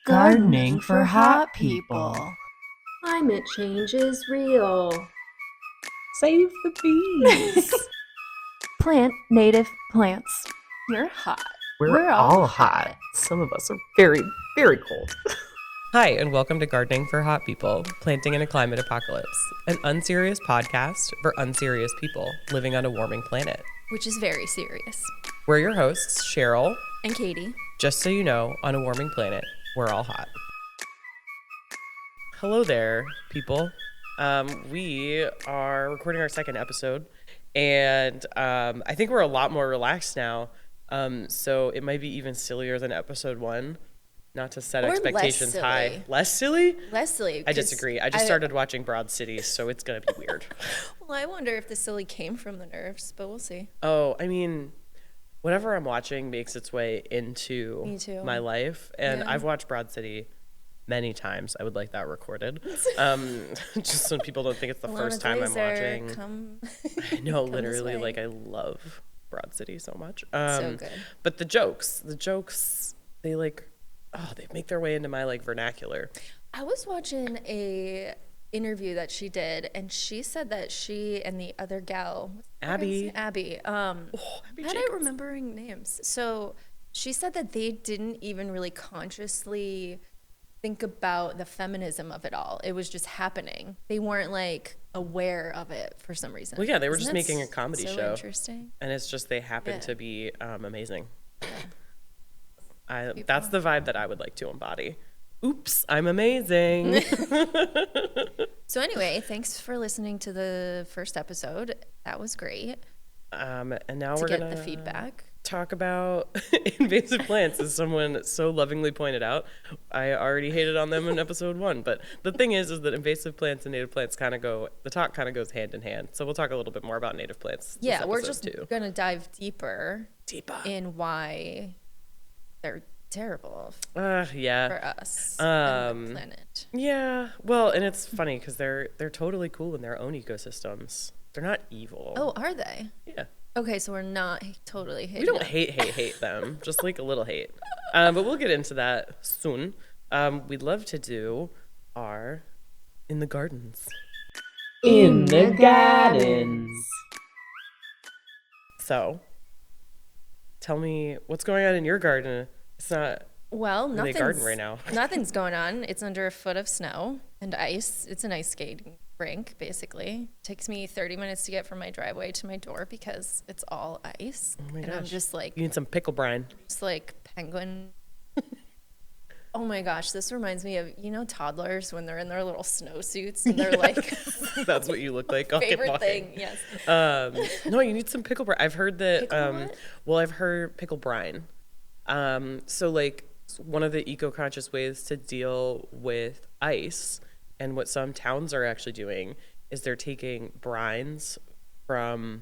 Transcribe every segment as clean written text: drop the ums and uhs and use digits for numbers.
Gardening for hot people. Climate change is real. Save the bees. Plant native plants. You're hot. We're all hot. Some of us are very, very cold. Hi, and welcome to Gardening for Hot People, Planting in a Climate Apocalypse, an unserious podcast for unserious people living on a warming planet. Which is very serious. We're your hosts, Cheryl. And Katie. Just so you know, on a warming planet, we're all hot. Hello there, people. We are recording our second episode, and I think we're a lot more relaxed now, so it might be even sillier than episode one. Not to set expectations high. Less silly? Less silly. I disagree. I just started watching Broad City, so it's going to be weird. Well, I wonder if the silly came from the nerves, but we'll see. Oh, I mean, whatever I'm watching makes its way into my life. And Yeah. I've watched Broad City many times. I would like that recorded. Just so people don't think it's the first time I'm watching. I know, literally, like, I love Broad City so much. So good. But the jokes, they like... Oh, they make their way into my like vernacular. I was watching a interview that she did, and she said that she and the other gal, Abby. Abby Abby how am I Jacobs. remembering names? So she said that they didn't even really consciously think about the feminism of it all. It was just happening. They weren't like aware of it for some reason. Well, yeah, they were Isn't just that making a comedy so show. Interesting. And it's just they happen to be amazing. Yeah. That's the vibe that I would like to embody. Oops, I'm amazing. So anyway, thanks for listening to the first episode. That was great. And now To we're get gonna the feedback. talk about invasive plants, as someone so lovingly pointed out. I already hated on them in episode one, but the thing is that invasive plants and native plants the talk kind of goes hand in hand. So we'll talk a little bit more about native plants. Yeah, we're just gonna dive deeper in why they're terrible yeah. for us and the planet. Yeah, well, and it's funny because they're totally cool in their own ecosystems. They're not evil. Oh, are they? Yeah. Okay, so we're not totally hating We don't them. hate them. Just like a little hate. But we'll get into that soon. We'd love to do our In the Gardens. In the gardens. So, tell me what's going on in your garden. It's not Well, really a garden right now. Nothing's going on. It's under a foot of snow and ice. It's an ice skating rink, basically. Takes me 30 minutes to get from my driveway to my door because it's all ice. Oh my and I'm gosh. just like, You need some pickle brine. penguin. Oh my gosh, this reminds me of, toddlers when they're in their little snowsuits and they're like, That's what you look like. I'll get favorite walking. thing, yes. No, you need some pickle brine. I've heard that. Pickle what? Well, I've heard pickle brine. So like one of the eco-conscious ways to deal with ice, and what some towns are actually doing, is they're taking brines from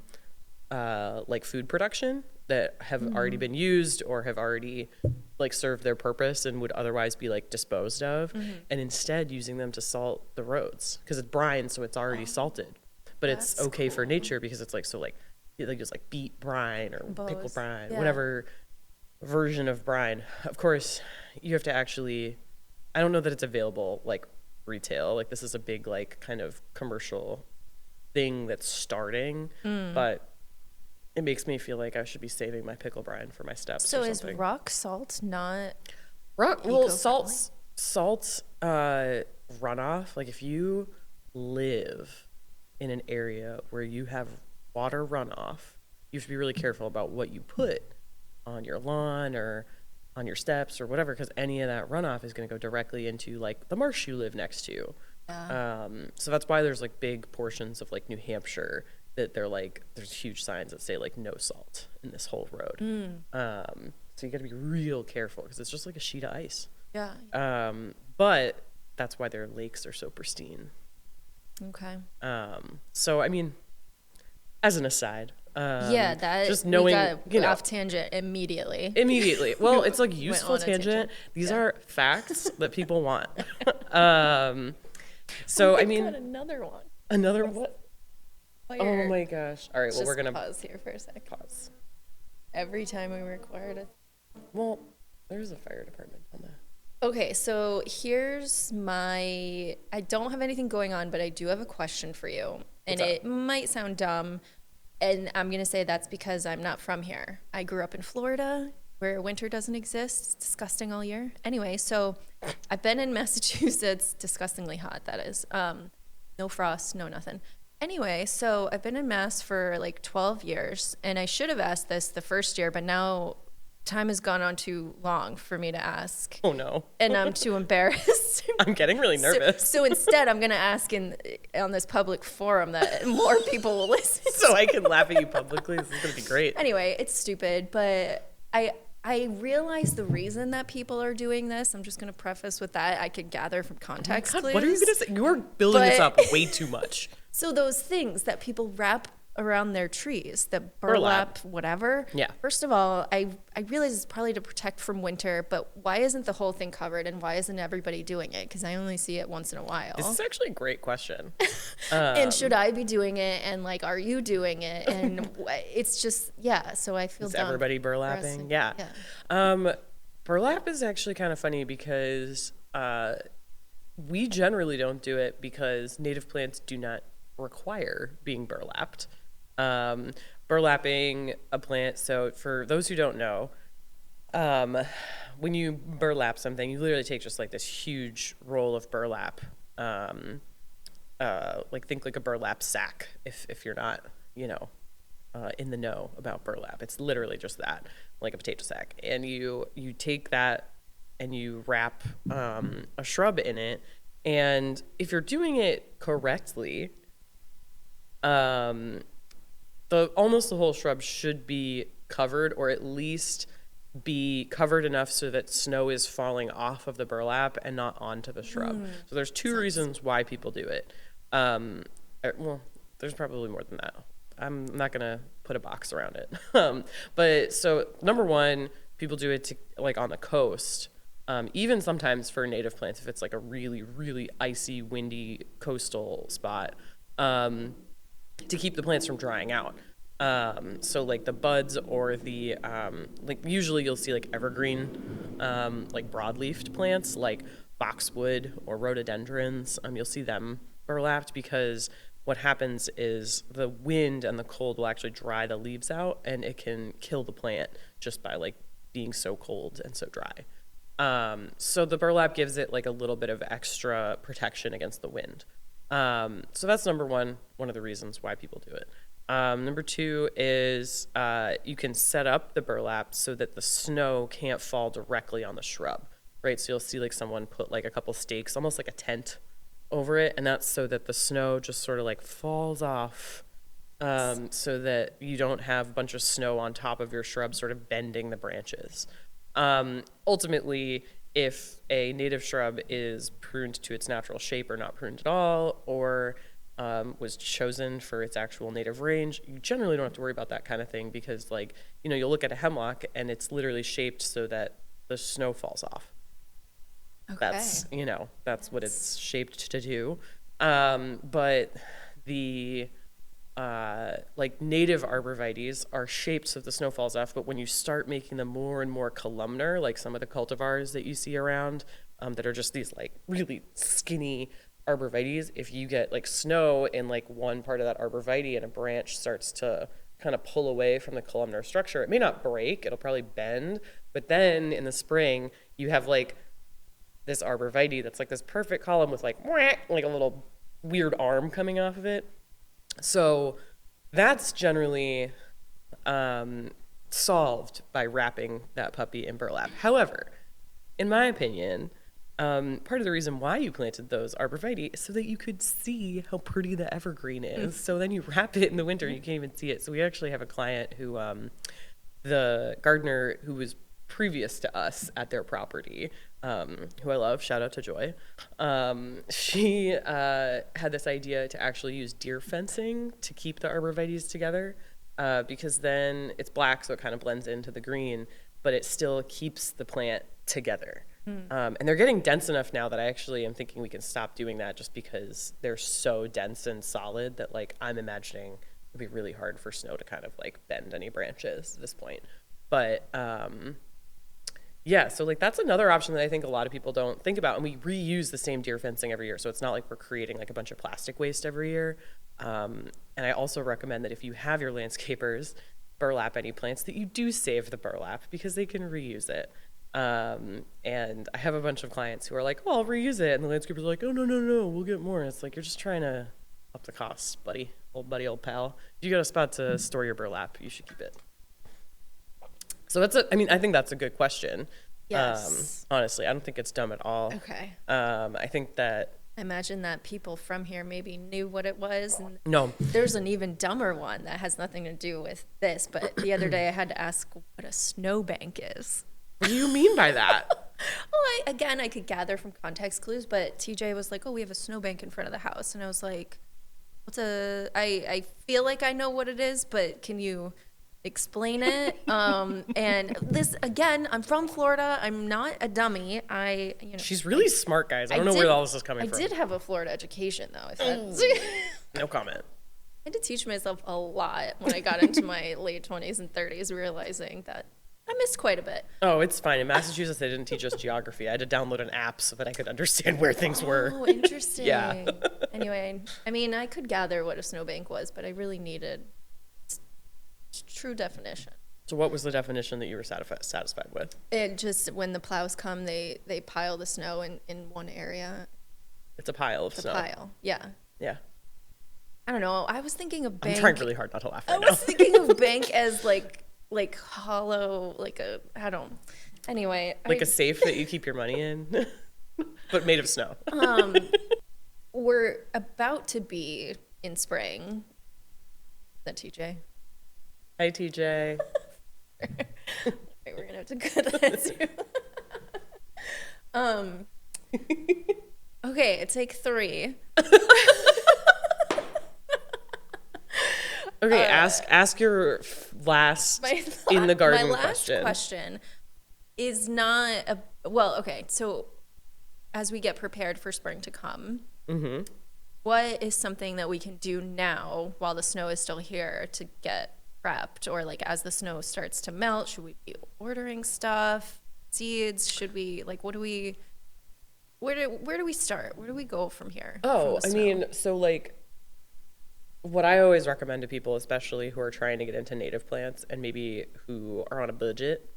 like food production that have already been used or have already like served their purpose and would otherwise be like disposed of, and instead using them to salt the roads because it's brine, so it's already salted, but it's That's okay for nature because it's like so like just like beet brine or pickle Both, brine, yeah. whatever version of brine. Of course, you have to actually. I don't know that it's available like retail. Like this is a big like kind of commercial thing that's starting, but it makes me feel like I should be saving my pickle brine for my steps. So or is something. rock salt not Well, eco-friendly? salt runoff. Like if you live in an area where you have water runoff, you have to be really careful about what you put on your lawn or on your steps or whatever, because any of that runoff is going to go directly into like the marsh you live next to. So that's why there's like big portions of like New Hampshire that they're like there's huge signs that say like no salt in this whole road. So you got to be real careful because it's just like a sheet of ice. Yeah. But that's why their lakes are so pristine. Okay. So I mean, as an aside, Yeah, that just knowing, we got off tangent immediately. Well, it's like useful on a tangent. These are facts that people want. So I mean, got another one. another what? Oh Fire. my gosh! All right, well Just we're gonna pause here for a sec. pause. Every time we record, Well, there's a fire department on Okay, so here's my I don't have anything going on, but I do have a question for you. And What's up? it might sound dumb, and I'm gonna say that's because I'm not from here. I grew up in Florida where winter doesn't exist. It's disgusting all year. Anyway, so I've been in Massachusetts, disgustingly hot, that is. No frost, no nothing. Anyway, so I've been in Mass for like 12 years, and I should have asked this the first year, but now time has gone on too long for me to ask. Oh no. And I'm too embarrassed. I'm getting really nervous. So instead, I'm going to ask on this public forum that more people will listen. So I can laugh at you publicly. This is going to be great. Anyway, it's stupid, but I realize the reason that people are doing this. I'm just going to preface with that. I could gather from context God, clues. what are you going to say? You're building this But- up way too much. So those things that people wrap around their trees, the burlap, whatever. Yeah. First of all, I realize it's probably to protect from winter, but why isn't the whole thing covered and why isn't everybody doing it? Because I only see it once in a while. This is actually a great question. And should I be doing it? And like, are you doing it? And it's just, yeah. So I feel Is dumb everybody for burlapping? us. Yeah. Burlap is actually kind of funny because we generally don't do it because native plants do not require being burlapped. Burlapping a plant, so for those who don't know, when you burlap something, you literally take just like this huge roll of burlap, like think like a burlap sack if you're not, in the know about burlap. It's literally just that, like a potato sack. And you take that and you wrap a shrub in it. And if you're doing it correctly, almost the whole shrub should be covered, or at least be covered enough so that snow is falling off of the burlap and not onto the shrub. So there's two reasons why people do it. Well, there's probably more than that. I'm not gonna put a box around it. But so number one, people do it to, like on the coast. Even sometimes for native plants, if it's like a really, really icy, windy coastal spot, to keep the plants from drying out. So like the buds or the, like usually you'll see like evergreen, like broadleafed plants like boxwood or rhododendrons. You'll see them burlapped because what happens is the wind and the cold will actually dry the leaves out and it can kill the plant just by like being so cold and so dry. So the burlap gives it like a little bit of extra protection against the wind. So that's number one of the reasons why people do it. Number two is you can set up the burlap so that the snow can't fall directly on the shrub, right? So you'll see like someone put like a couple stakes, almost like a tent over it, and that's so that the snow just sort of like falls off, so that you don't have a bunch of snow on top of your shrub sort of bending the branches. Ultimately, if a native shrub is pruned to its natural shape or not pruned at all, or was chosen for its actual native range, you generally don't have to worry about that kind of thing because, like, you'll look at a hemlock and it's literally shaped so that the snow falls off. Okay. That's what it's shaped to do. But the like native arborvitaes are shaped so the snow falls off, but when you start making them more and more columnar, like some of the cultivars that you see around, that are just these like really skinny arborvitaes, if you get like snow in like one part of that arborvitae and a branch starts to kind of pull away from the columnar structure, it may not break, it'll probably bend, but then in the spring you have like this arborvitae that's like this perfect column with like a little weird arm coming off of it. So that's generally solved by wrapping that puppy in burlap. However, in my opinion, part of the reason why you planted those arborvitae is so that you could see how pretty the evergreen is. So then you wrap it in the winter, you can't even see it. So we actually have a client who, the gardener who was previous to us at their property, who I love, shout out to Joy. She had this idea to actually use deer fencing to keep the arborvitaes together, because then it's black, so it kind of blends into the green, but it still keeps the plant together. And they're getting dense enough now that I actually am thinking we can stop doing that just because they're so dense and solid that like I'm imagining it'd be really hard for snow to kind of like bend any branches at this point. But Yeah, so like that's another option that I think a lot of people don't think about. And we reuse the same deer fencing every year. So it's not like we're creating like a bunch of plastic waste every year. And I also recommend that if you have your landscapers burlap any plants, that you do save the burlap because they can reuse it. And I have a bunch of clients who are like, oh, I'll reuse it. And the landscapers are like, oh, no, we'll get more. And it's like, you're just trying to up the costs, buddy, old pal. If you got a spot to store your burlap, you should keep it. So I think that's a good question. Yes. Honestly, I don't think it's dumb at all. Okay. I think that. I imagine that people from here maybe knew what it was. And No. there's an even dumber one that has nothing to do with this. But the other day I had to ask what a snowbank is. What do you mean by that? Well, I could gather from context clues, but TJ was like, oh, we have a snowbank in front of the house. And I was like, I feel like I know what it is, but can you explain it? And this, again, I'm from Florida. I'm not a dummy. She's really smart, guys. I don't know where all this is coming from. I did have a Florida education, though. No comment. I had to teach myself a lot when I got into my late 20s and 30s, realizing that I missed quite a bit. Oh, it's fine. In Massachusetts, they didn't teach us geography. I had to download an app so that I could understand where things were. Oh, interesting. Yeah. Anyway, I mean, I could gather what a snowbank was, but I really needed true definition. So what was the definition that you were satisfied with? It just, when the plows come, they pile the snow in one area. It's a pile of snow. A pile, yeah. Yeah. I don't know. I was thinking of bank. I'm trying really hard not to laugh right now. I was thinking of bank as like hollow, anyway. Like a safe that you keep your money in, but made of snow. We're about to be in spring. Is that TJ? Hi, TJ. Right, we're gonna have to cut that too. Okay, take 3. Okay, ask your last in the garden my last question. question is not okay, so as we get prepared for spring to come, what is something that we can do now while the snow is still here to get prepped? Or like as the snow starts to melt, should we be ordering stuff, seeds? Should we, like, where do we start? Where do we go from here? Oh, I mean, so like what I always recommend to people, especially who are trying to get into native plants and maybe who are on a budget,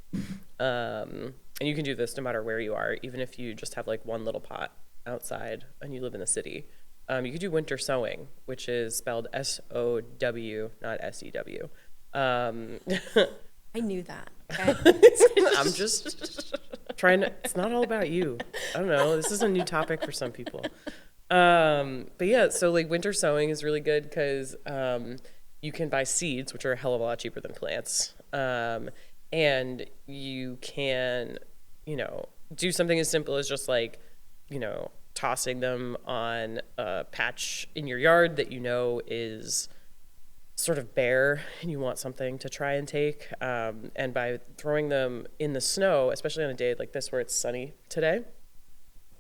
and you can do this no matter where you are, even if you just have like one little pot outside and you live in the city. You could do winter sowing, which is spelled SOW, not SEW. I knew that. Okay? I'm just trying to, it's not all about you. I don't know. This is a new topic for some people. But yeah, so like winter sowing is really good because you can buy seeds, which are a hell of a lot cheaper than plants. And you can, do something as simple as just like, tossing them on a patch in your yard that is sort of bare and you want something to try and take. And by throwing them in the snow, especially on a day like this where it's sunny today,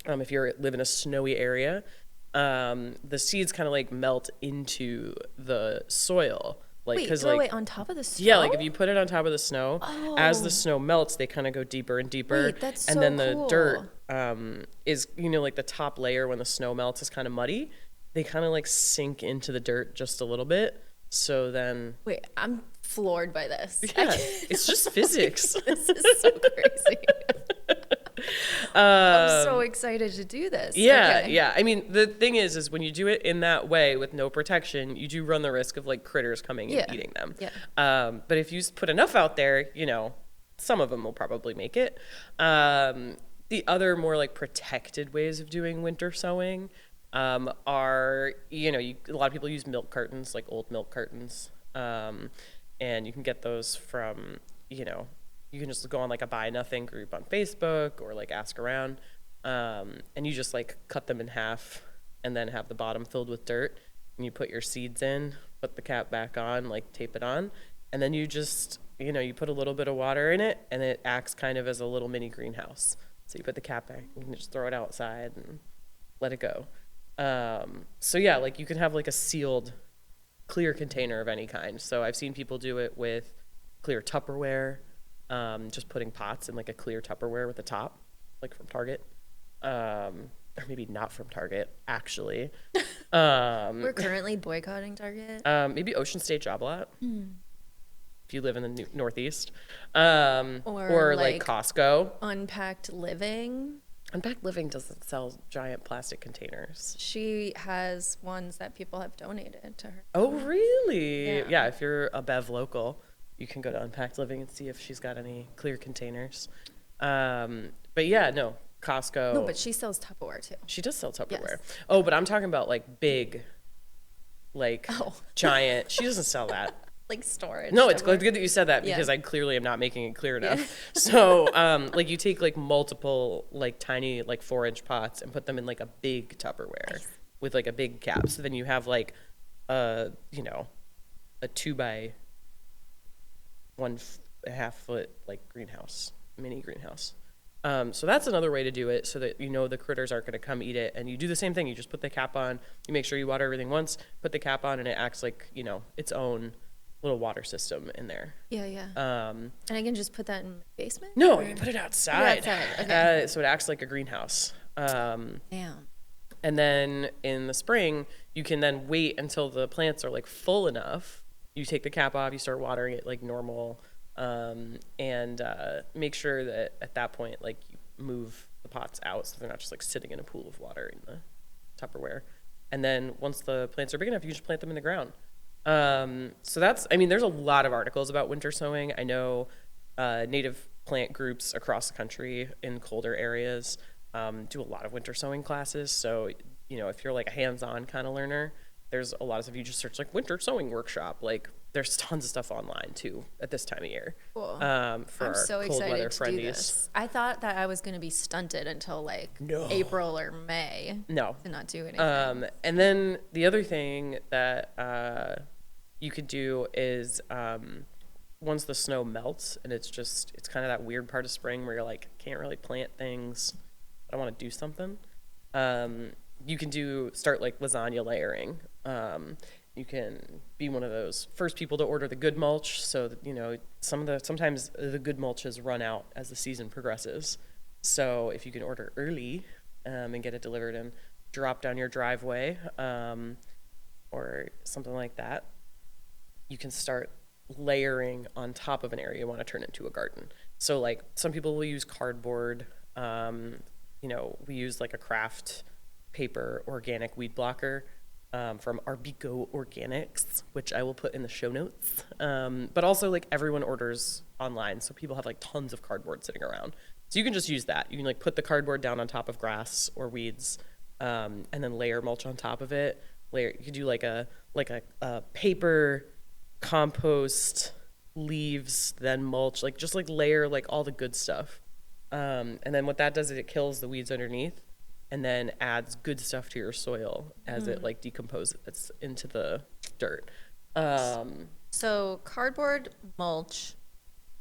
if you live in a snowy area, the seeds kind of like melt into the soil. Like, Wait, cause throw like, it on top of the snow? yeah, like if you put it on top of the snow, as the snow melts, they kind of go deeper and deeper. Wait, that's and so then the cool. dirt is, like the top layer when the snow melts is kind of muddy. They kind of like sink into the dirt just a little bit. So then. Wait, I'm floored by this. Yeah, it's just physics. This is so crazy. I'm so excited to do this. Yeah, Okay. yeah. I mean, the thing is when you do it in that way with no protection, you do run the risk of like critters coming and eating them. Yeah. But if you put enough out there, some of them will probably make it. The other more like protected ways of doing winter sowing are, a lot of people use milk cartons, like old milk cartons. And you can get those from, you can just go on like a buy nothing group on Facebook or like ask around. And you just like cut them in half and then have the bottom filled with dirt. And you put your seeds in, put the cap back on, like tape it on. And then you just, you put a little bit of water in it and it acts kind of as a little mini greenhouse. So you put the cap back, you can just throw it outside and let it go. So yeah, like you can have like a sealed clear container of any kind. So I've seen people do it with clear Tupperware. just putting pots in like a clear Tupperware with a top, like from Target. Or maybe not from Target, actually. We're currently boycotting Target. Maybe Ocean State Job Lot, if you live in the Northeast. Or, Or like like, Costco. Unpacked Living. Unpacked Living doesn't sell giant plastic containers. She has ones that people have donated to her. Oh, really? Yeah. Yeah, if you're a Bev local, you can go to Unpacked Living and see if she's got any clear containers. But yeah, no, Costco. No, but she sells Tupperware too. She does sell Tupperware. Yes. Oh, but I'm talking about like big, like Oh. giant. She doesn't sell that. Like storage. No, it's Tupperware. good that you said that because Yeah. I clearly am not making it clear enough. So, like you take like multiple like tiny like 4-inch pots and put them in like a big Tupperware with like a big cap. So then you have like a 2 by 1.5 foot like greenhouse, mini greenhouse. So that's another way to do it so that the critters aren't going to come eat it. And you do the same thing. You just put the cap on. You make sure you water everything once, put the cap on, and it acts like, its own little water system in there. Yeah, yeah. And I can just put that in my basement? No, Or- you put it outside. outside, okay. So it acts like a greenhouse. Damn. And then in the spring, you can then wait until the plants are like full enough. You take the cap off, you start watering it like normal, and make sure that at that point, like you move the pots out so they're not just like sitting in a pool of water in the Tupperware. And then once the plants are big enough, you just plant them in the ground. So there's a lot of articles about winter sowing. I know native plant groups across the country in colder areas do a lot of winter sowing classes. So, if you're like a hands-on kind of learner, there's a lot of stuff. You just search like winter sewing workshop. Like there's tons of stuff online too at this time of year. Cool. For I'm our so cold weather excited to do friendies. this. I thought that I was going to be stunted until like No. April or May No. to not do anything. And then the other thing that you could do is once the snow melts and it's kind of that weird part of spring where you're like, can't really plant things, but I want to do something. You can start like lasagna layering. You can be one of those first people to order the good mulch. So that, sometimes the good mulches run out as the season progresses. So if you can order early and get it delivered and drop down your driveway or something like that, you can start layering on top of an area you want to turn into a garden. So like some people will use cardboard. We use like a craft paper organic weed blocker from Arbico Organics, which I will put in the show notes. But also like everyone orders online, so people have like tons of cardboard sitting around. So you can just use that. You can like put the cardboard down on top of grass or weeds, and then layer mulch on top of it. You could do like a paper compost, leaves, then mulch, like just like layer like all the good stuff. And then what that does is it kills the weeds underneath and then adds good stuff to your soil as it like decomposes into the dirt. So cardboard, mulch.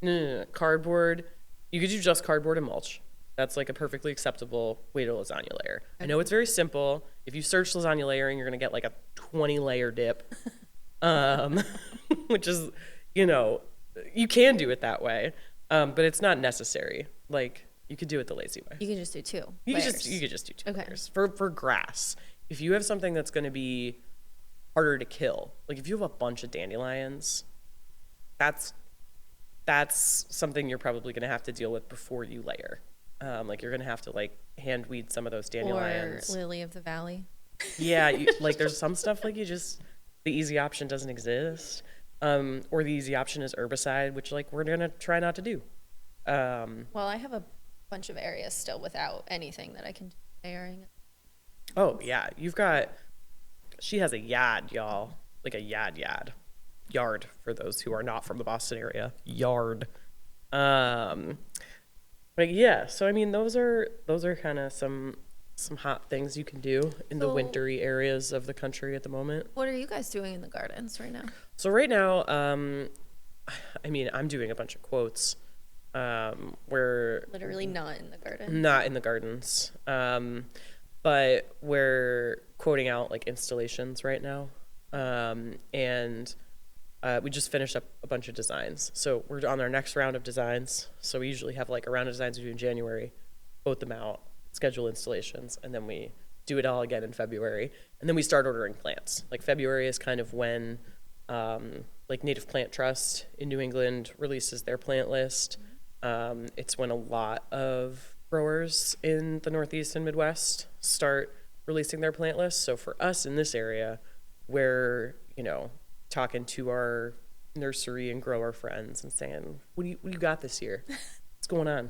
No. Cardboard. You could do just cardboard and mulch. That's like a perfectly acceptable way to lasagna layer. I know it's very simple. If you search lasagna layering, you're going to get like a 20 layer dip, which is, you can do it that way, but it's not necessary. Like you could do it the lazy way. You can just do two. You could layers. just do 2 Okay. layers for grass. If you have something that's going to be harder to kill, like if you have a bunch of dandelions, that's something you're probably going to have to deal with before you layer. Like you're going to have to like hand weed some of those dandelions. Or lily of the valley. Yeah, like there's some stuff like the easy option doesn't exist. Or the easy option is herbicide, which like we're going to try not to do. Well, I have a bunch of areas still without anything that I can do layering. Oh yeah, she has a yard, y'all. Like a yard for those who are not from the Boston area. Yard. But yeah, so those are kind of some hot things you can do in the So- wintry areas of the country at the moment. What are you guys doing in the gardens right now? So right now, I'm doing a bunch of quotes. We're Literally not in the garden. not in the gardens, but we're quoting out like installations right now, and we just finished up a bunch of designs. So we're on our next round of designs. So we usually have like a round of designs we do in January, vote them out, schedule installations, and then we do it all again in February. And then we start ordering plants. Like February is kind of when like Native Plant Trust in New England releases their plant list. It's when a lot of growers in the Northeast and Midwest start releasing their plant list. So for us in this area, we're, talking to our nursery and grower friends and saying, what do you got this year? What's going on?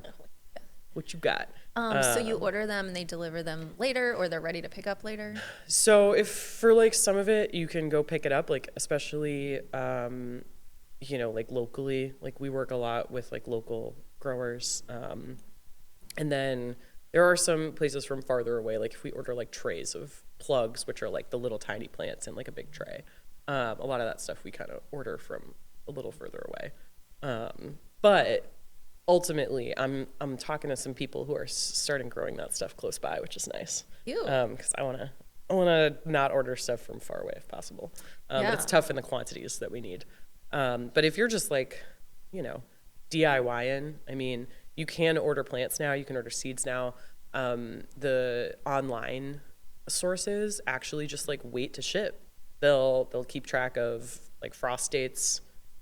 What you got? So you order them and they deliver them later, or they're ready to pick up later? So if for like some of it, you can go pick it up, like especially, like locally, like we work a lot with like local growers. And then there are some places from farther away, like if we order like trays of plugs, which are like the little tiny plants in like a big tray. A lot of that stuff we kind of order from a little further away. But ultimately, I'm talking to some people who are starting growing that stuff close by, which is nice. Because I wanna not order stuff from far away if possible. But it's tough in the quantities that we need. But if you're just like, DIYing, I mean, you can order plants now. You can order seeds now. The online sources actually just like wait to ship. They'll keep track of like frost dates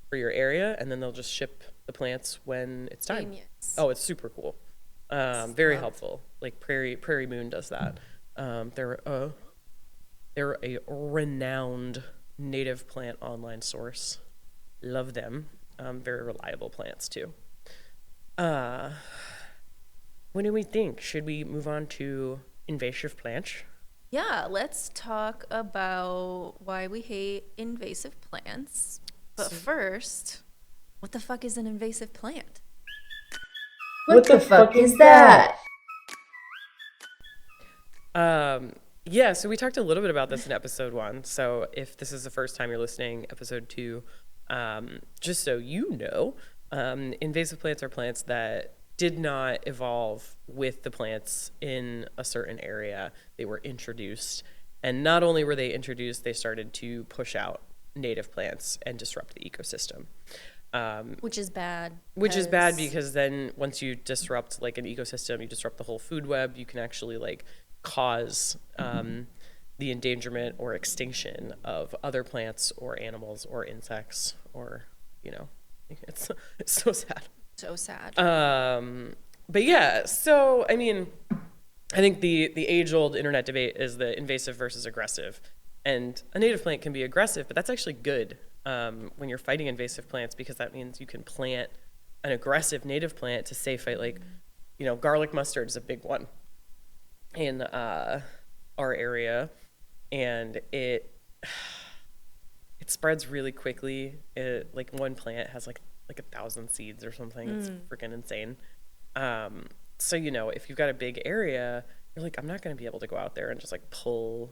for your area, and then they'll just ship the plants when it's time. Genius. Oh, it's super cool. Very helpful. Like Prairie Moon does that. They're a renowned native plant online source. Love them. Very reliable plants too. What do we think? Should we move on to invasive plants? Yeah, let's talk about why we hate invasive plants. But first, what the fuck is an invasive plant? What the fuck is that? Yeah, so we talked a little bit about this in episode 1. So if this is the first time you're listening, episode 2, just so you know, invasive plants are plants that did not evolve with the plants in a certain area. They were introduced. And not only were they introduced, they started to push out native plants and disrupt the ecosystem. Which is bad. Which is bad because then once you disrupt like an ecosystem, you disrupt the whole food web, you can actually like cause the endangerment or extinction of other plants or animals or insects or, it's so sad. So sad. But yeah, so I mean, I think the age-old internet debate is the invasive versus aggressive. And a native plant can be aggressive, but that's actually good when you're fighting invasive plants, because that means you can plant an aggressive native plant to say fight, like, garlic mustard is a big one in our area, and it spreads really quickly. Like one plant has like 1,000 seeds or something. It's freaking insane. So if you've got a big area, you're like, I'm not going to be able to go out there and just like pull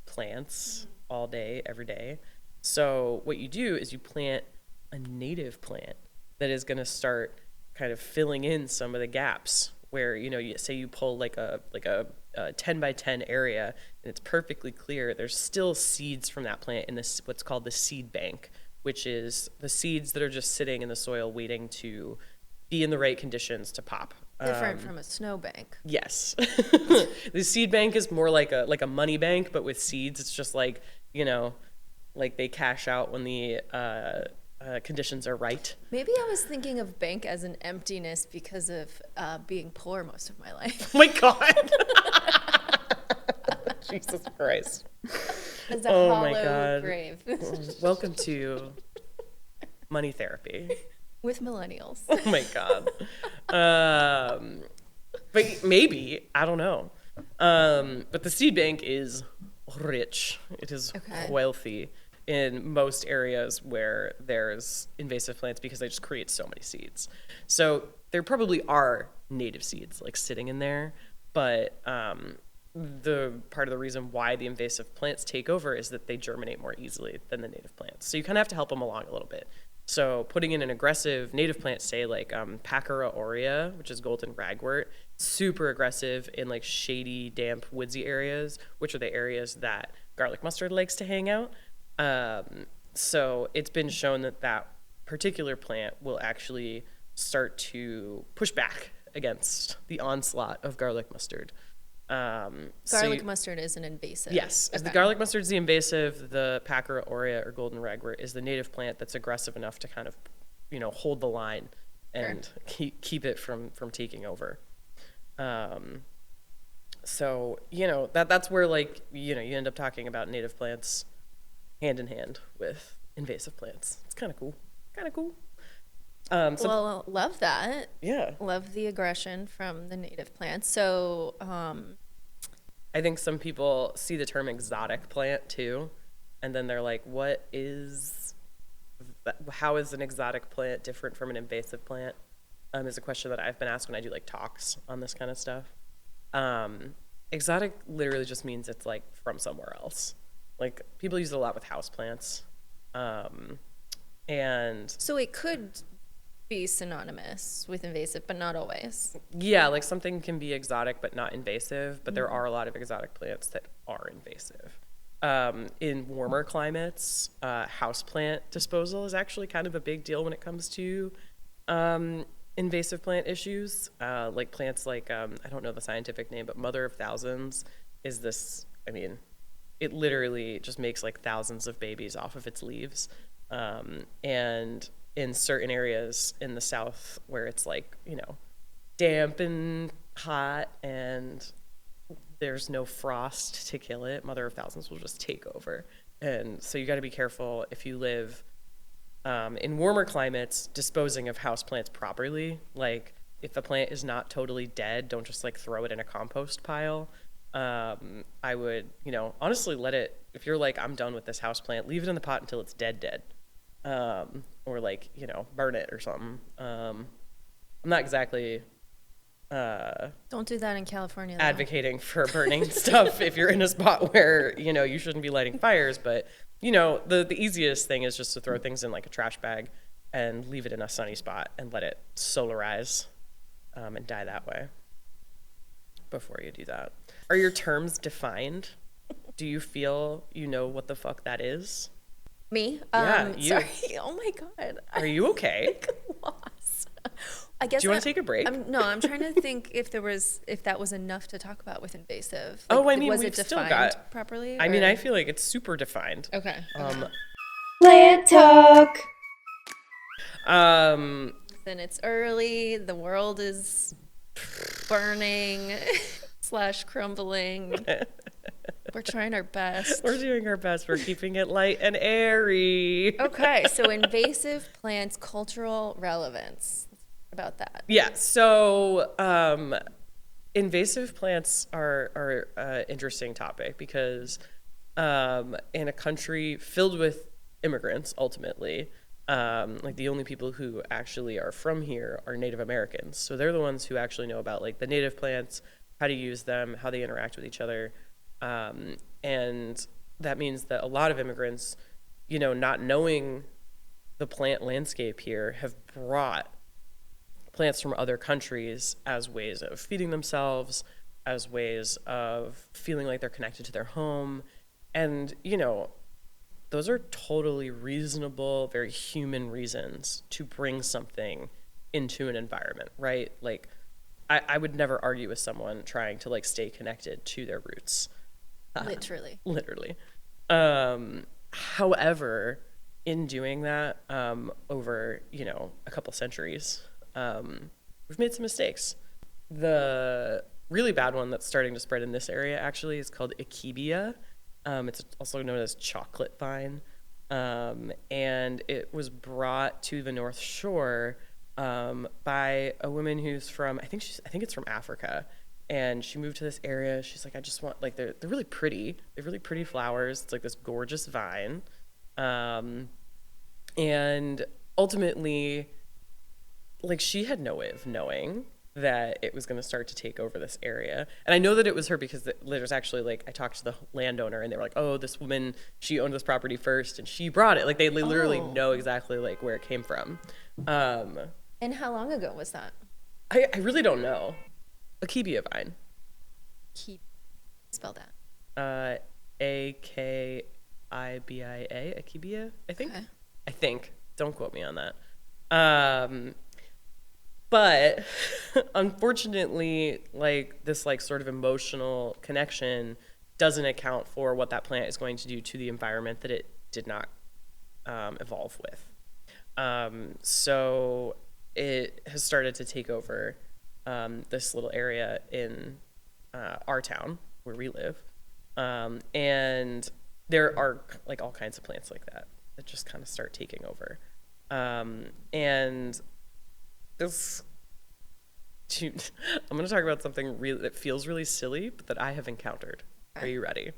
plants all day every day. So what you do is you plant a native plant that is going to start kind of filling in some of the gaps where you say you pull like a 10 by 10 area and it's perfectly clear. There's still seeds from that plant in this what's called the seed bank, which is the seeds that are just sitting in the soil waiting to be in the right conditions to pop. Different from a snowbank. Yes. The seed bank is more like a money bank, but with seeds, it's just like, like they cash out when the conditions are right. Maybe I was thinking of bank as an emptiness because of being poor most of my life. Oh my God. Jesus Christ. As a Oh hollow my God. grave. Welcome to money therapy. With millennials. Oh my God. But maybe, I don't know. But the seed bank is rich. It is wealthy in most areas where there's invasive plants because they just create so many seeds. So there probably are native seeds like sitting in there, but the part of the reason why the invasive plants take over is that they germinate more easily than the native plants. So you kind of have to help them along a little bit. So putting in an aggressive native plant, say like Pachyra aurea, which is golden ragwort, super aggressive in like shady, damp, woodsy areas, which are the areas that garlic mustard likes to hang out. So it's been shown that that particular plant will actually start to push back against the onslaught of garlic mustard. Garlic mustard is an invasive. Yes, as the garlic mustard is the invasive, the Pacra aurea or golden ragwort is the native plant that's aggressive enough to kind of, hold the line and keep it from taking over. So that's where you end up talking about native plants hand in hand with invasive plants. It's kind of cool. Well, love that. Yeah. Love the aggression from the native plants. So, I think some people see the term exotic plant too, and then they're like, what is that? How is an exotic plant different from an invasive plant? Is a question that I've been asked when I do talks on this kind of stuff. Exotic literally just means it's from somewhere else. People use it a lot with houseplants. And so it could be synonymous with invasive, but not always. Yeah, something can be exotic but not invasive, but there are a lot of exotic plants that are invasive. In warmer climates, houseplant disposal is actually kind of a big deal when it comes to invasive plant issues. Plants I don't know the scientific name, but mother of thousands is this, it literally just makes thousands of babies off of its leaves. And in certain areas in the South where it's damp and hot and there's no frost to kill it, mother of thousands will just take over. And so you got to be careful if you live in warmer climates disposing of houseplants properly. If the plant is not totally dead, don't just throw it in a compost pile. I would, honestly let it, if you're I'm done with this houseplant, leave it in the pot until it's dead. Or burn it or something. I'm not exactly don't do that in California, though. Advocating for burning stuff if you're in a spot where you shouldn't be lighting fires, but the easiest thing is just to throw things in a trash bag and leave it in a sunny spot and let it solarize and die that way before you do that. Are your terms defined? Do you feel what the fuck that is? Me? Yeah, you. Sorry. Oh my God. Are you okay? Lost. I guess. Do you want to take a break? I'm trying to think if that was enough to talk about with invasive. Was we've it defined still got properly? I feel like it's super defined. Okay. Plant talk. Then it's early. The world is burning / crumbling. We're trying our best. We're doing our best. We're keeping it light and airy. Okay, so invasive plants, cultural relevance. About that. Yeah, so invasive plants are an interesting topic because in a country filled with immigrants, ultimately, the only people who actually are from here are Native Americans. So they're the ones who actually know about the native plants, how to use them, how they interact with each other. And that means that a lot of immigrants, not knowing the plant landscape here, have brought plants from other countries as ways of feeding themselves, as ways of feeling like they're connected to their home. And, those are totally reasonable, very human reasons to bring something into an environment, right? I would never argue with someone trying to stay connected to their roots. Literally. However, in doing that, over, a couple centuries, we've made some mistakes. The really bad one that's starting to spread in this area actually is called Akebia. It's also known as chocolate vine. And it was brought to the North Shore by a woman who's from, I think it's from Africa. And she moved to this area. She's like, I just want, they're really pretty. They have really pretty flowers. It's this gorgeous vine. And ultimately, she had no way of knowing that it was going to start to take over this area. And I know that it was her because there's actually, I talked to the landowner and they were like, oh, this woman, she owned this property first and she brought it. They literally know exactly, where it came from. And how long ago was that? I really don't know. Akebia vine. Spell that. Akebia. Akebia, I think. Okay. I think. Don't quote me on that. But unfortunately, like this like sort of emotional connection doesn't account for what that plant is going to do to the environment that it did not evolve with. So it has started to take over this little area in our town where we live. And there are like all kinds of plants like that just kind of start taking over. And this, I'm going to talk about something really that feels really silly, but that I have encountered. Are you ready?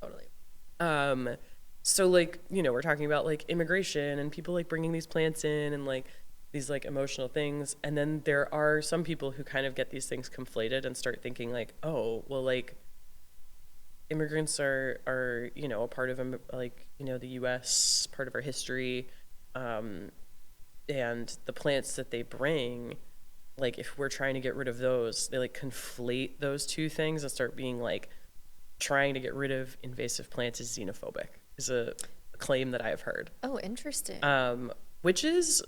Totally. So like, you know, we're talking about like immigration and people like bringing these plants in and like these like emotional things. And then there are some people who kind of get these things conflated and start thinking like, oh, well, like immigrants are, you know, a part of like, you know, the US, part of our history. And the plants that they bring, like if we're trying to get rid of those, they like conflate those two things and start being like, trying to get rid of invasive plants is xenophobic, is a claim that I have heard. Oh, interesting. Which is,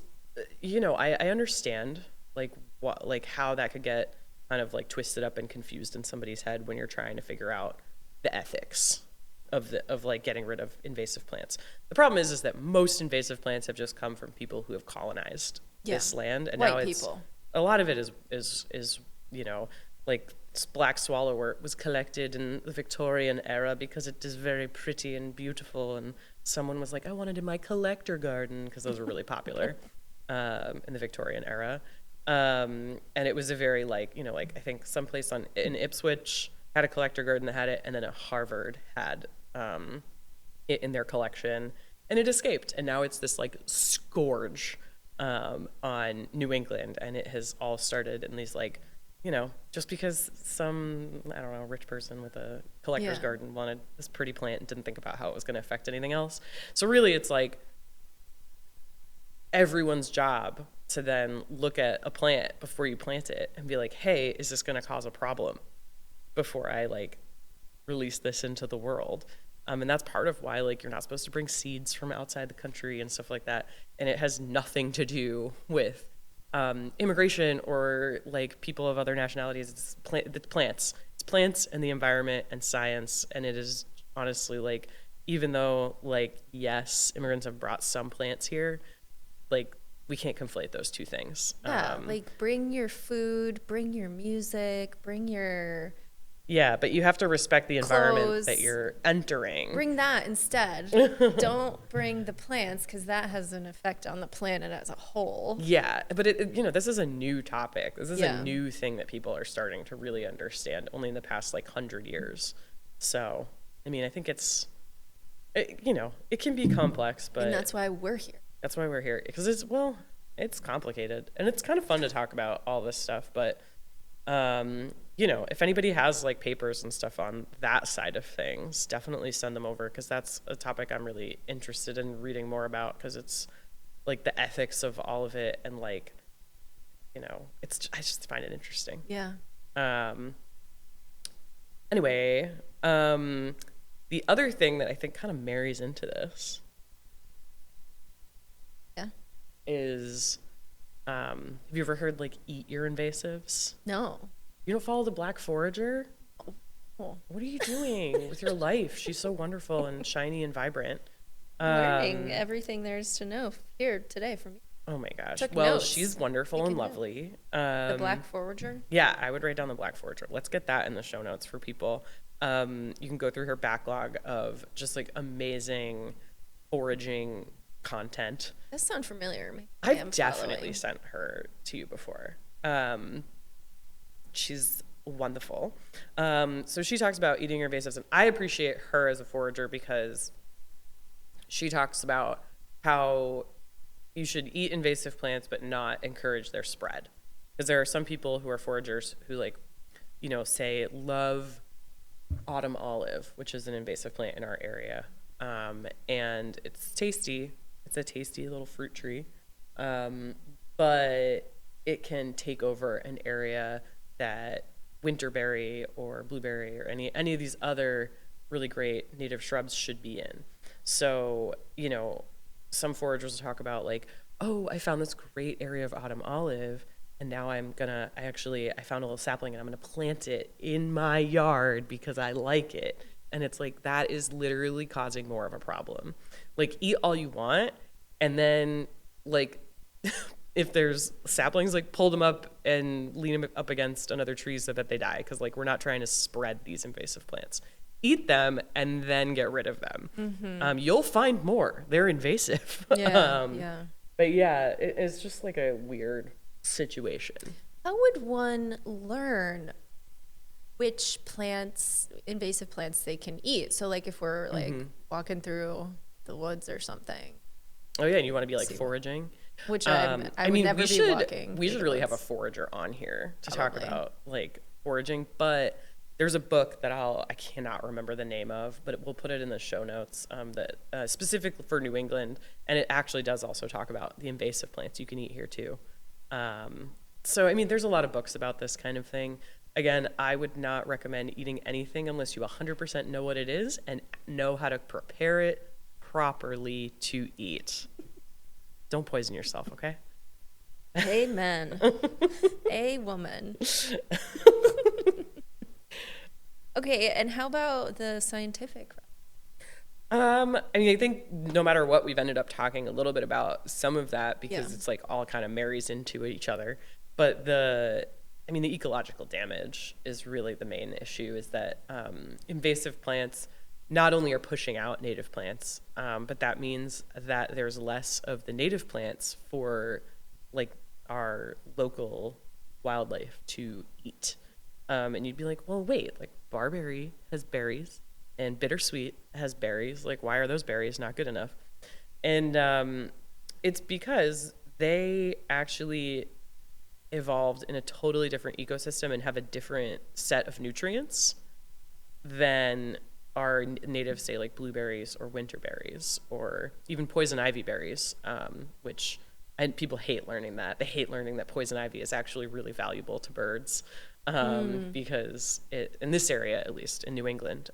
you know, I understand like what, like how that could get kind of like twisted up and confused in somebody's head when you're trying to figure out the ethics of like getting rid of invasive plants. The problem is that most invasive plants have just come from people who have colonized this land, and White now it's people. a lot of it is you know, like black swallowwort was collected in the Victorian era because it is very pretty and beautiful, and someone was like, I want it in my collector garden, because those were really popular in the Victorian era. And it was a very like, you know, like I think someplace in Ipswich had a collector garden that had it, and then at Harvard had it in their collection, and it escaped, and now it's this like scourge on New England, and it has all started in these like, you know, just because some, I don't know, rich person with a collector's garden wanted this pretty plant and didn't think about how it was going to affect anything else. So really it's like everyone's job to then look at a plant before you plant it and be like, hey, is this going to cause a problem before I like release this into the world? And that's part of why like you're not supposed to bring seeds from outside the country and stuff like that. And it has nothing to do with immigration or like people of other nationalities. It's plants. It's plants and the environment and science. And it is honestly like, even though like, yes, immigrants have brought some plants here, like we can't conflate those two things. Yeah, like bring your food, bring your music, bring your... Yeah, but you have to respect the environment clothes. that you're entering. Bring that instead. Don't bring the plants, because that has an effect on the planet as a whole. Yeah, but it you know, this is a new topic. This is Yeah. a new thing that people are starting to really understand only in the past like 100 years. So, I mean, I think you know, it can be complex, but And that's why we're here. that's why we're here, because it's complicated, and it's kind of fun to talk about all this stuff, but you know, if anybody has like papers and stuff on that side of things, definitely send them over, because that's a topic I'm really interested in reading more about, because it's like the ethics of all of it, and like, you know, I just find it interesting. Yeah. Anyway, the other thing that I think kind of marries into this is, have you ever heard like eat your invasives? No. You don't follow the Black Forager? Oh. What are you doing with your life? She's so wonderful and shiny and vibrant. Learning everything there is to know here today from you. Oh my gosh. Took Well, notes. she's wonderful and lovely. The Black Forager? Yeah, I would write down the Black Forager. Let's get that in the show notes for people. You can go through her backlog of just like amazing foraging content. That sounds familiar. Maybe I I've am definitely following. sent her to you before. She's wonderful. So she talks about eating your invasives, and I appreciate her as a forager because she talks about how you should eat invasive plants but not encourage their spread. Because there are some people who are foragers who, like, you know, say love autumn olive, which is an invasive plant in our area. And it's tasty. It's a tasty little fruit tree. But it can take over an area that winterberry or blueberry or any of these other really great native shrubs should be in. So, you know, some foragers will talk about like, oh, I found this great area of autumn olive, and now I found a little sapling and I'm gonna plant it in my yard because I like it. And it's like, that is literally causing more of a problem. Like, eat all you want, and then like, if there's saplings, like pull them up and lean them up against another tree so that they die. Cause like, we're not trying to spread these invasive plants. Eat them and then get rid of them. You'll find more. They're invasive. Yeah. But yeah, it's just like a weird situation. How would one learn which plants, invasive plants, they can eat? So like if we're like walking through the woods or something. Oh yeah, and you want to be like foraging? Which I would never be walking. We should really have a forager on here to talk about like foraging, but there's a book that I cannot remember the name of, but we'll put it in the show notes that specific for New England, and it actually does also talk about the invasive plants you can eat here too. So I mean, there's a lot of books about this kind of thing. Again, I would not recommend eating anything unless you 100% know what it is and know how to prepare it properly to eat. Don't poison yourself, okay? Amen. A woman. Okay, and how about the scientific? I mean, I think no matter what, we've ended up talking a little bit about some of that because it's like all kind of marries into each other. But the ecological damage is really the main issue, is that invasive plants not only are pushing out native plants, but that means that there's less of the native plants for like our local wildlife to eat. And you'd be like, well, wait, like barberry has berries and bittersweet has berries. Like, why are those berries not good enough? And it's because they actually evolved in a totally different ecosystem and have a different set of nutrients than our native, say, like blueberries or winter berries or even poison ivy berries, which people hate learning that. They hate learning that poison ivy is actually really valuable to birds. Because in this area, at least in New England,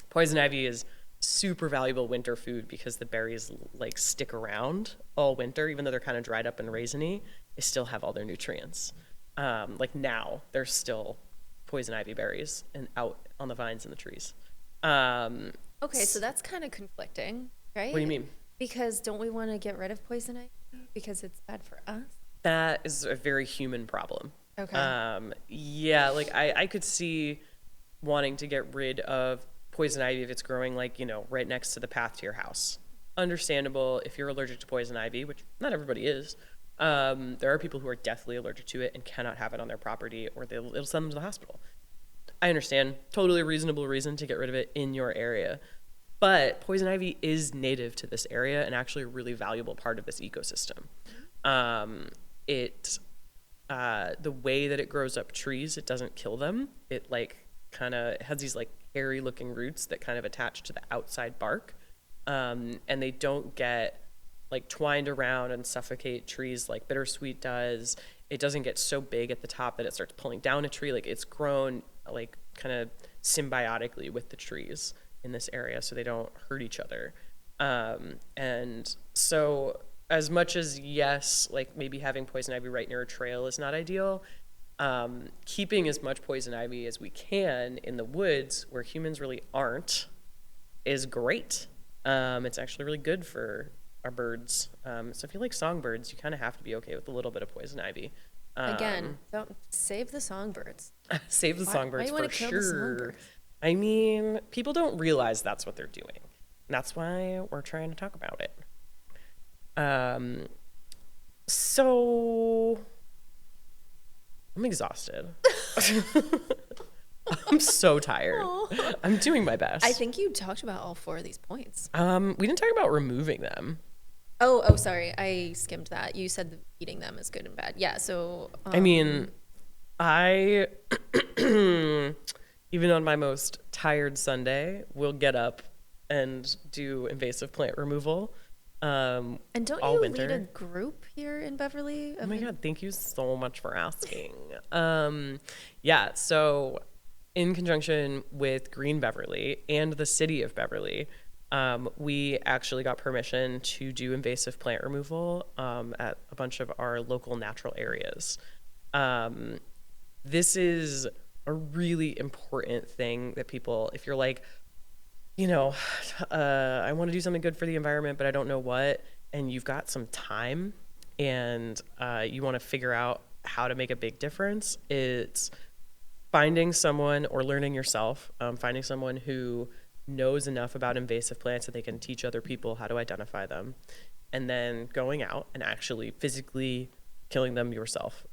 poison ivy is super valuable winter food because the berries like stick around all winter, even though they're kind of dried up and raisiny, they still have all their nutrients. Like now, there's still poison ivy berries and out on the vines and the trees. Okay, so that's kind of conflicting, right? What do you mean? Because don't we want to get rid of poison ivy because it's bad for us? That is a very human problem. Okay. Yeah, like I could see wanting to get rid of poison ivy if it's growing like, you know, right next to the path to your house. Understandable if you're allergic to poison ivy, which not everybody is. There are people who are deathly allergic to it and cannot have it on their property, or it'll send them to the hospital. I understand, totally reasonable reason to get rid of it in your area. But poison ivy is native to this area and actually a really valuable part of this ecosystem. The way that it grows up trees, it doesn't kill them. It like kind of has these like hairy looking roots that kind of attach to the outside bark. And they don't get like twined around and suffocate trees like bittersweet does. It doesn't get so big at the top that it starts pulling down a tree. Like it's grown like kind of symbiotically with the trees in this area so they don't hurt each other. And so as much as yes, like maybe having poison ivy right near a trail is not ideal, keeping as much poison ivy as we can in the woods where humans really aren't is great. It's actually really good for our birds. So if you like songbirds, you kind of have to be okay with a little bit of poison ivy. Again, don't save the songbirds. Save the songbirds why you for kill the sure. songbirds? I mean, people don't realize that's what they're doing. And that's why we're trying to talk about it. So I'm exhausted. I'm so tired. Aw. I'm doing my best. I think you talked about all 4 of these points. We didn't talk about removing them. Oh, sorry. I skimmed that. You said that eating them is good and bad. Yeah, so... I mean, I, even on my most tired Sunday, will get up and do invasive plant removal. And don't all you winter. lead a group here in Beverly? Oh my God, thank you so much for asking. Yeah, so in conjunction with Green Beverly and the city of Beverly, We actually got permission to do invasive plant removal at a bunch of our local natural areas. This is a really important thing that people, if you're like, I want to do something good for the environment, but I don't know what, and you've got some time and you want to figure out how to make a big difference, it's finding someone or learning yourself, finding someone who knows enough about invasive plants that they can teach other people how to identify them, and then going out and actually physically killing them yourself.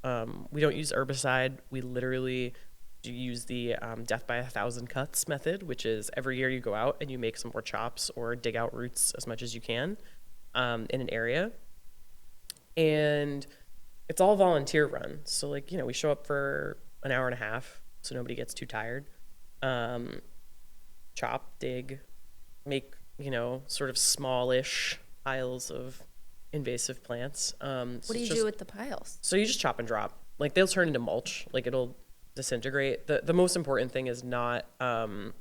We don't use herbicide. We literally use the death by 1,000 cuts method, which is every year you go out and you make some more chops or dig out roots as much as you can in an area. And it's all volunteer run. So we show up for an hour and a half so nobody gets too tired. Chop, dig, make, sort of smallish piles of invasive plants. What do you do with the piles? So you just chop and drop. They'll turn into mulch. It'll disintegrate. The most important thing is not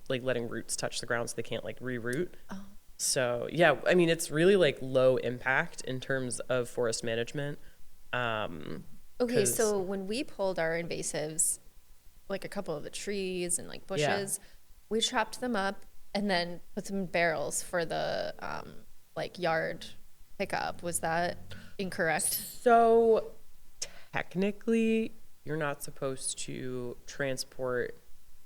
letting roots touch the ground so they can't reroot. Oh. So yeah, I mean, it's really low impact in terms of forest management. Okay, so when we pulled our invasives, a couple of the trees and bushes, we chopped them up and then put them in barrels for the yard pickup. Was that incorrect? So technically, you're not supposed to transport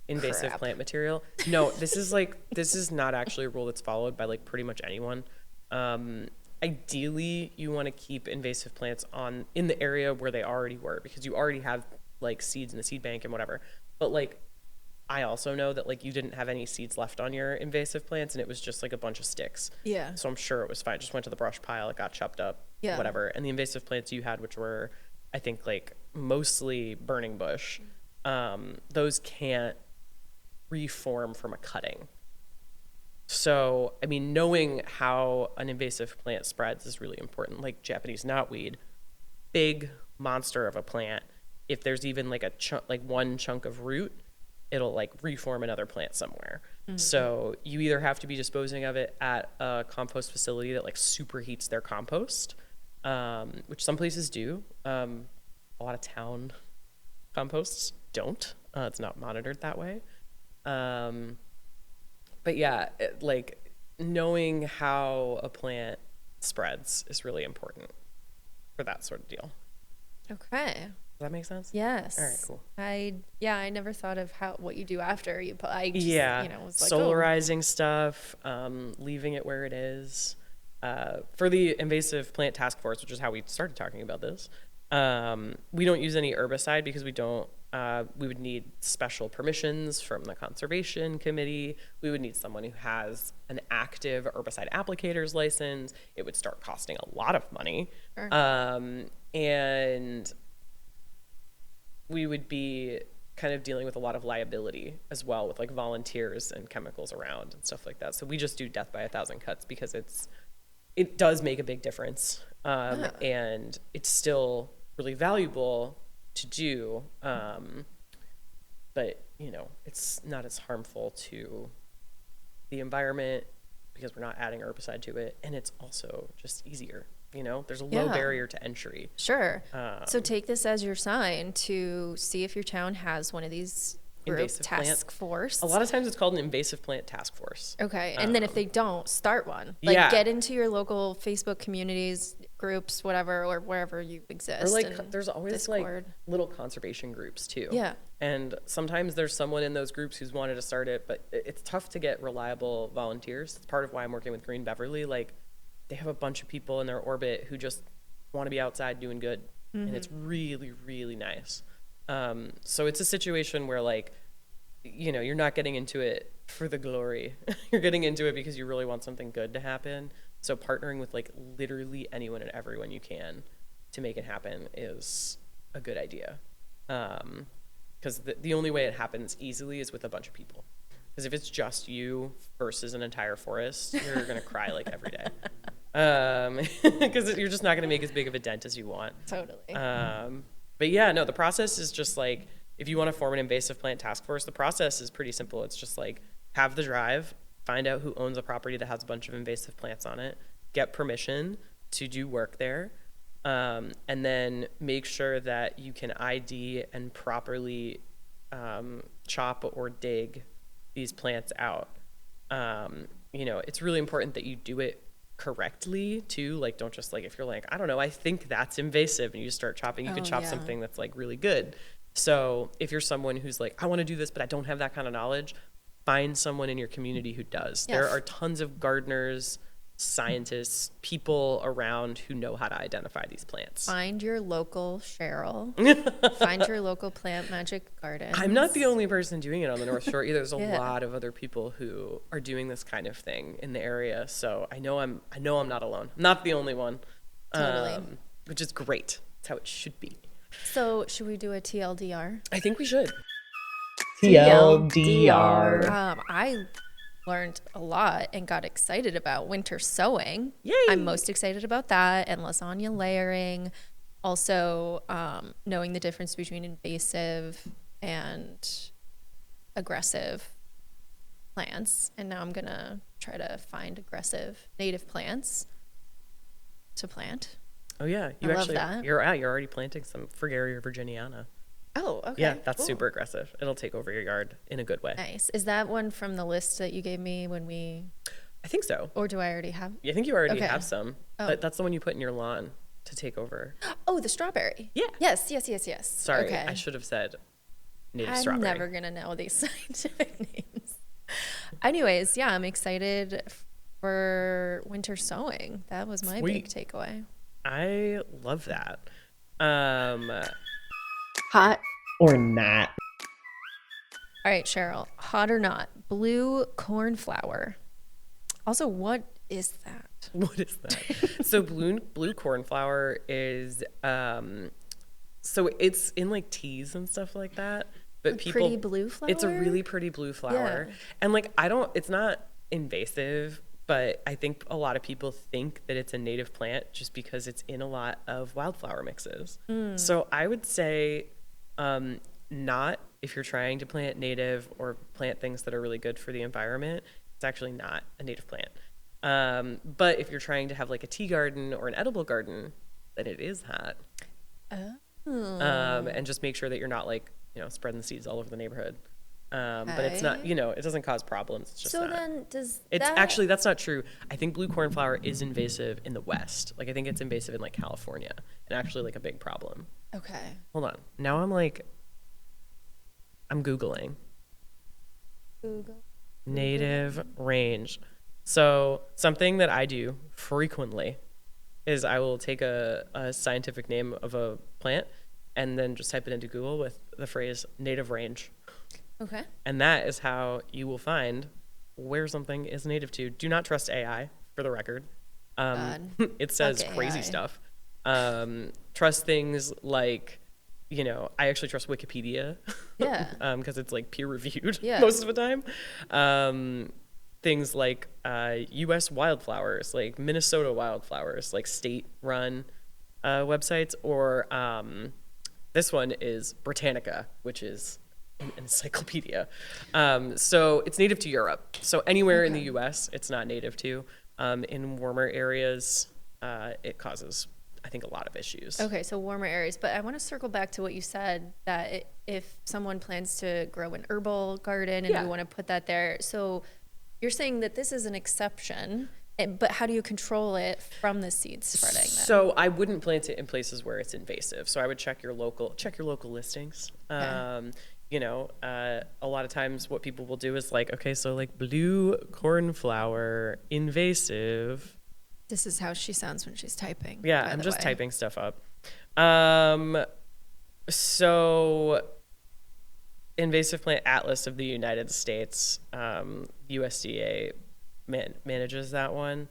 invasive plant material. No, this is not actually a rule that's followed by pretty much anyone. Ideally, you want to keep invasive plants in the area where they already were, because you already have seeds in the seed bank and whatever. But I also know that you didn't have any seeds left on your invasive plants, and it was just a bunch of sticks. Yeah. So I'm sure it was fine. Just went to the brush pile, it got chopped up, whatever. And the invasive plants you had, which were, I think, mostly burning bush, those can't reform from a cutting. So, I mean, knowing how an invasive plant spreads is really important. Japanese knotweed, big monster of a plant. If there's even one chunk of root, it'll reform another plant somewhere. Mm-hmm. So you either have to be disposing of it at a compost facility that superheats their compost, which some places do. A lot of town composts don't. It's not monitored that way. But yeah, knowing how a plant spreads is really important for that sort of deal. Okay. Does that make sense? Yes. All right, cool. I never thought of what you do after you put. Was solarizing stuff, leaving it where it is. For the invasive plant task force, which is how we started talking about this, we don't use any herbicide because we don't. We would need special permissions from the conservation committee. We would need someone who has an active herbicide applicator's license. It would start costing a lot of money. Sure. And we would be kind of dealing with a lot of liability as well, with volunteers and chemicals around and stuff like that. So we just do death by 1,000 cuts because it does make a big difference. And it's still really valuable to do, but it's not as harmful to the environment because we're not adding herbicide to it, and it's also just easier. There's a low barrier to entry. Sure. So take this as your sign to see if your town has one of these task force. A lot of times it's called an invasive plant task force. Okay. And then if they don't, start one. Get into your local Facebook communities, groups, whatever, or wherever you exist. Or there's always Discord. Little conservation groups too. Yeah. And sometimes there's someone in those groups who's wanted to start it, but it's tough to get reliable volunteers. It's part of why I'm working with Green Beverly. They have a bunch of people in their orbit who just want to be outside doing good. Mm-hmm. And it's really, really nice. So it's a situation where you're not getting into it for the glory. You're getting into it because you really want something good to happen. So partnering with literally anyone and everyone you can to make it happen is a good idea. Because the only way it happens easily is with a bunch of people. Because if it's just you versus an entire forest, you're going to cry every day. Because you're just not going to make as big of a dent as you want. Totally. But yeah, no, the process is just if you want to form an invasive plant task force, the process is pretty simple. It's just have the drive, find out who owns a property that has a bunch of invasive plants on it, get permission to do work there, and then make sure that you can ID and properly chop or dig these plants out. It's really important that you do it correctly too. Like, don't just like, if you're like, I don't know, I think that's invasive, and you just start chopping, you can chop something that's like really good. So if you're someone who's like, I want to do this, but I don't have that kind of knowledge, find someone in your community who does. Yeah. There are tons of gardeners, scientists, people around who know how to identify these plants. Find your local Cheryl. Find your local plant magic garden. I'm not the only person doing it on the North Shore either. There's a lot of other people who are doing this kind of thing in the area. So I know I'm not alone. I'm not the only one. Totally. Which is great. That's how it should be. So should we do a TLDR? I think we should. TLDR. I learned a lot and got excited about winter sowing. Yay! I'm most excited about that, and lasagna layering. Also, knowing the difference between invasive and aggressive plants. And now I'm gonna try to find aggressive native plants to plant. Oh yeah, I love that. You're already planting some Fragaria virginiana. Oh, okay. Yeah, that's cool. super aggressive. It'll take over your yard in a good way. Nice. Is that one from the list that you gave me when we, I think so. or do I already have? I think you already Okay. have some. Oh. But that's the one you put in your lawn to take over. Oh, the strawberry. Yeah. Yes. Sorry, Okay. I should have said native I'm strawberry. never gonna know these scientific names. Anyways, yeah, I'm excited for winter sowing. That was my big Sweet. takeaway. I love that. Hot or not? All right, Cheryl, hot or not, blue cornflower. Also, what is that? What is that? So blue cornflower is so it's in like teas and stuff like that. But A people, pretty blue flower? It's a really pretty blue flower. Yeah. And like it's not invasive, but I think a lot of people think that it's a native plant just because it's in a lot of wildflower mixes. So I would say not if you're trying to plant native or plant things that are really good for the environment. It's actually not a native plant. But if you're trying to have like a tea garden or an edible garden, then it is that. And just make sure that you're not like, spreading the seeds all over the neighborhood. But it's not, it doesn't cause problems. It's just So not. then That's not true. I think blue cornflower is invasive in the West. Like I think it's invasive in like California and actually like a big problem. Okay. Hold on. Now I'm Googling. Google. Native range. So something that I do frequently is I will take a scientific name of a plant and then just type it into Google with the phrase native range. Okay. And that is how you will find where something is native to. Do not trust AI, for the record. God. It says Fuck crazy AI. stuff. Trust things like, I actually trust Wikipedia. Yeah. Because it's like peer reviewed Yeah. most of the time. Things like U.S. wildflowers, like Minnesota wildflowers, like state-run websites, or this one is Britannica, which is an encyclopedia. So it's native to Europe. So anywhere in the U.S., it's not native to. In warmer areas, it causes, I think, a lot of issues. Okay, so warmer areas. But I want to circle back to what you said, that if someone plans to grow an herbal garden and Yeah. we want to put that there, so you're saying that this is an exception, but how do you control it from the seed spreading then? So I wouldn't plant it in places where it's invasive. So I would check your local listings. Okay. A lot of times what people will do is like, okay, so like blue cornflower invasive. This is how she sounds when she's typing. Yeah, by I'm the just way. typing stuff up. So invasive plant atlas of the United States, USDA manages that one.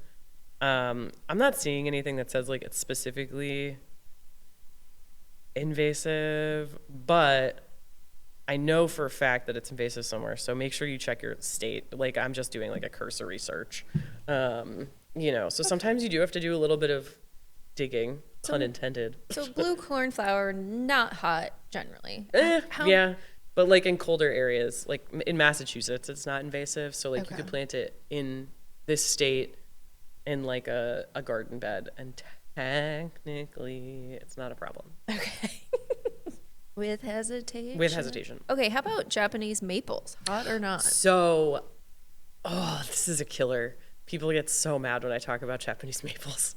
I'm not seeing anything that says like it's specifically invasive, but I know for a fact that it's invasive somewhere. So make sure you check your state. Like I'm just doing like a cursory search. So sometimes you do have to do a little bit of digging, pun intended. So blue cornflower, not hot generally. Yeah. But like in colder areas, like in Massachusetts, it's not invasive. So like you could plant it in this state in like a garden bed, and technically it's not a problem. Okay. With hesitation. With hesitation. Okay, how about Japanese maples? Hot or not? So, this is a killer. People get so mad when I talk about Japanese maples.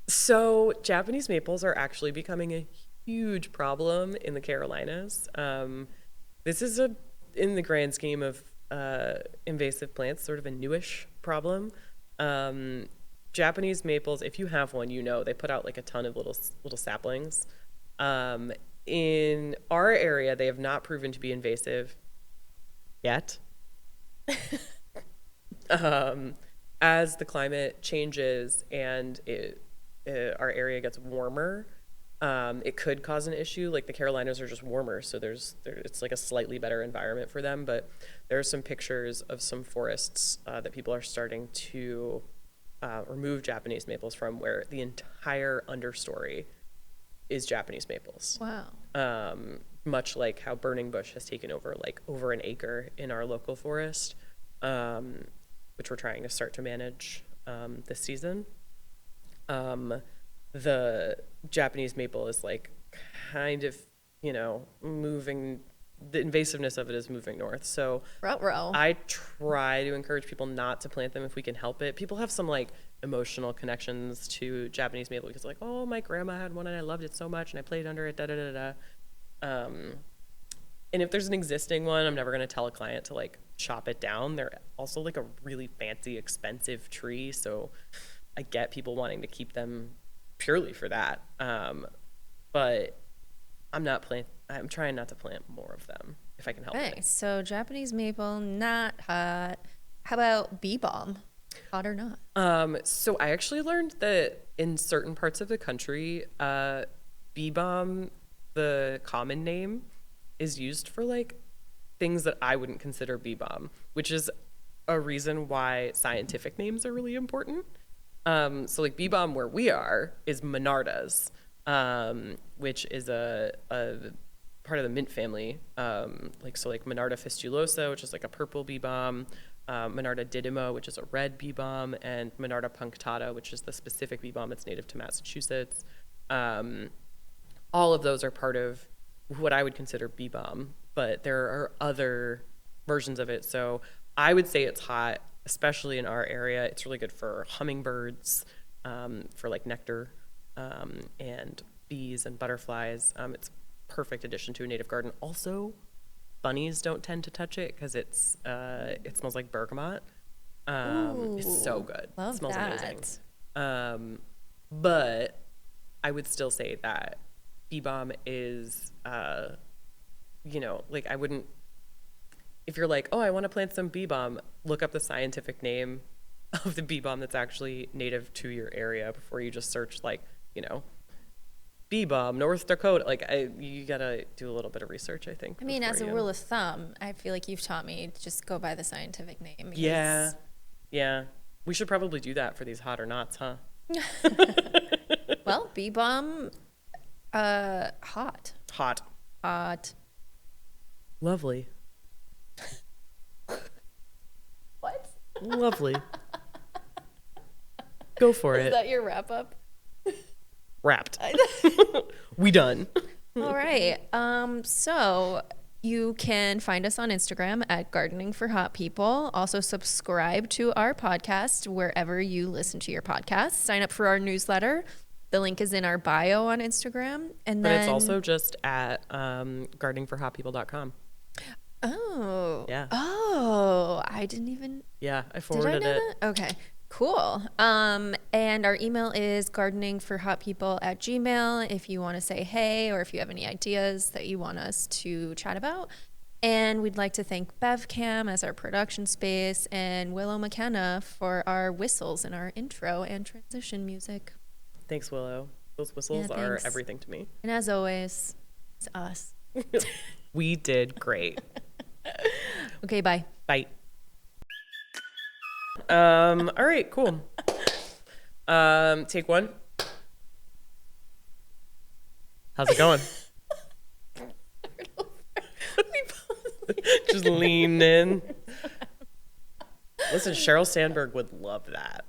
So Japanese maples are actually becoming a huge problem in the Carolinas. This is in the grand scheme of invasive plants, sort of a newish problem. Japanese maples, if you have one, you know, they put out like a ton of little saplings. In our area, they have not proven to be invasive yet. As the climate changes and our area gets warmer, it could cause an issue. Like the Carolinas are just warmer, so it's like a slightly better environment for them. But there are some pictures of some forests that people are starting to remove Japanese maples from, where the entire understory is Japanese maples. Wow. Much like how burning bush has taken over like over an acre in our local forest, which we're trying to start to manage this season. The Japanese maple is like kind of, moving, the invasiveness of it is moving north. So Ruh-roh. I try to encourage people not to plant them if we can help it. People have some like emotional connections to Japanese maple because like, oh, my grandma had one and I loved it so much and I played under it, and if there's an existing one, I'm never going to tell a client to like chop it down. They're also like a really fancy, expensive tree. So I get people wanting to keep them purely for that. But I'm trying not to plant more of them if I can help Okay, it. so Japanese maple, not hot. How about bee balm? Hot or not? So I actually learned that in certain parts of the country, bee balm, the common name, is used for like things that I wouldn't consider bee balm, which is a reason why scientific names are really important. So like bee balm where we are is Monardas, which is a part of the mint family. Like Monarda fistulosa, which is like a purple bee balm, Monarda didyma, which is a red bee balm, and Monarda punctata, which is the specific bee balm that's native to Massachusetts. All of those are part of what I would consider bee balm, but there are other versions of it. So I would say it's hot, especially in our area. It's really good for hummingbirds, for like nectar, and bees and butterflies. It's a perfect addition to a native garden. Also, bunnies don't tend to touch it because it smells like bergamot. It's so good. Love it smells that. amazing. But I would still say that bee balm is, like I wouldn't, if you're like, oh, I want to plant some bee balm, look up the scientific name of the bee balm that's actually native to your area before you just search like, bee balm, North Dakota. Like you gotta do a little bit of research, I think. I mean, as a rule of thumb, I feel like you've taught me to just go by the scientific name. Because... Yeah. We should probably do that for these hot or nots, huh? Well, bee balm, hot. Hot. Lovely. What? Lovely. Go for Is it. that your wrap up? Wrapped. We done. All right. So you can find us on Instagram at Gardening for Hot People. Also subscribe to our podcast wherever you listen to your podcasts. Sign up for our newsletter. The link is in our bio on Instagram. And But then it's also just at gardeningforhotpeople.com. Oh. Yeah. Oh, I didn't even. Yeah, I Did I forwarded know it. that? Okay. Cool. And our email is gardeningforhotpeople@gmail.com if you want to say hey or if you have any ideas that you want us to chat about. And we'd like to thank BevCam as our production space and Willow McKenna for our whistles and our intro and transition music. Thanks, Willow. Those whistles Yeah, are thanks. everything to me. And as always, it's us. We did great. Okay, bye. Bye. All right, cool. Take one. How's it going? Just lean in. Listen, Sheryl Sandberg would love that.